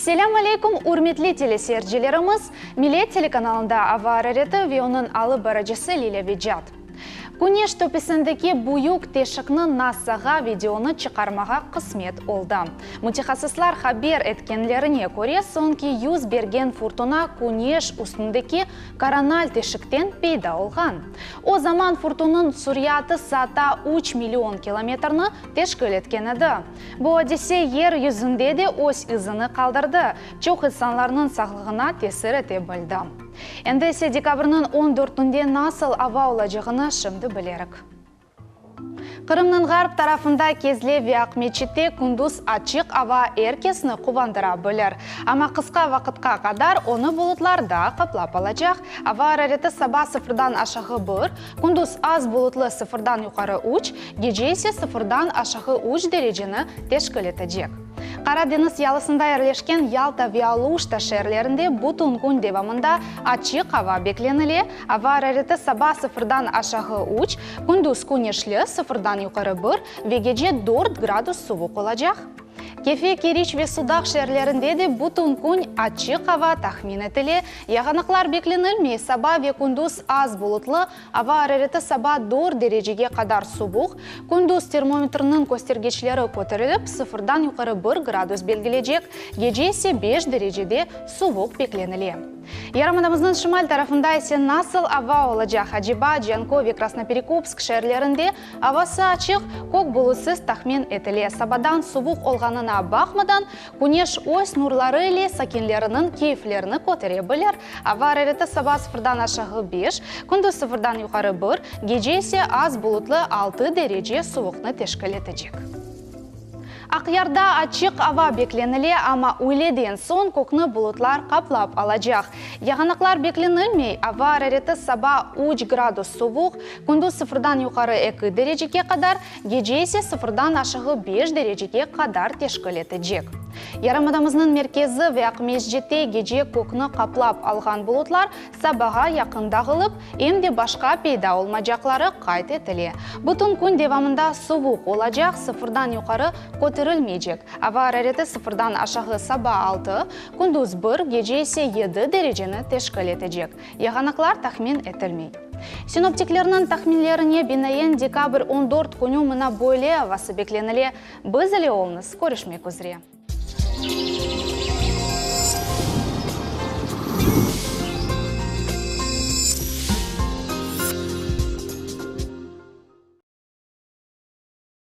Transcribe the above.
Ассаляму алейкум, урметли телесерджелерimiz, Millet телеканалында ава рәреті вионын алып барачысы Лиля Виджат. Күнеш төпесіндегі бұйық тешікні насаға видеоны чықармаға қысмет олды. Мутихасыслар хабер еткенлеріне көре соңки юз берген фуртуна күнеш үстіндегі коронал тешіктен пейда олған. О заман фуртунын сүрияты сата 3 миллион километрны тешкіл еткен еді. Бұл одесе ер yüzінде де ось ізіні қалдырды. Чоқ insanlarının сағлығына тесір ете білді. Енді есе декабрның 14-інде насыл ава олажығыны шымды білерік. Қырымның ғарып тарафында кезле вияқ мечетте күндіз ачық ава еркесіні қувандыра білер. Ама қысқа вақытқа қадар оны бұлытларда қаплап алачақ. Ава әрәреті саба sıfırдан ашағы бір, күндіз аз бұлытлы sıfırдан юқары 3, геже есе sıfırдан ашағы 3 дәрежені тешкіл етежек. Қара деңіз ялысында ерлешкен Ялта Виалушта шерлерінде бұтын күн девамында ачық ава бекленіле, ава әрәреті саба sıfırдан ашағы 3, күндіз күнешлі sıfırдан юқары 1, вегеже 4 градус суық олачақ. Кефе керич ве судақ шерлерінде де бұтын күн ачық ава тахмин етіле, яғанықлар бекленілмей саба ве күндіз аз бұлытлы, ава әрәреті саба 4 дәрежеге қадар суық, күндіз термометрінің көстергечлері көтеріліп, sıfırдан юқары 1 градус белгілежек, геже есе 5 дәрежеде суық бекленіле. Ярамадамыздың шымал тарафында есе насыл ава олачақ Хаджиба, Джанкове, Красноперекопск шерлерінде авасы ачық, көк бұлысыз тахмин етіле. Сабадан суық олғанына бақмадан, күнеш ось нұрлары еле сакенлерінің кейфлеріні көтере білер. Ава әрәреті саба sıfırдан ашығы 5, күндіз sıfırдан юқары 1, геже есе аз бұлытлы 6 дәреже суықны тешкіл етежек. Ақярда ачық ава бекленіле, ама үйледен сон көкні бұлытлар қаплап алачақ. Яғанақлар бекленілмей, ава әрәреті саба 3 градус суық, күндіз sıfırдан юқары 2 дәрежеге қадар, геже есе sıfırдан ашығы 5 дәрежеге қадар тешкіл етежек. Ярамадамыздың меркезі вяқ межжетте геже көкні қаплап алған бұлытлар сабаға яқындағылып, емде башқа пейда олмажақлары қайт етіле. Бұтын күн девамында суық олачақ, sıfırдан юқары көтерілмейжек. Ава әрәреті sıfırдан ашағы саба 6, күндіз 1, геже есе 7 дәрежені тешкіл етежек. Яғанақлар тахмин етілмей. Синоптиклерінің тахминлеріне бинайын декабр 14 күні мұна бойле авасы бекленіле. Біз әлі олыңыз, көрішмек үзіре.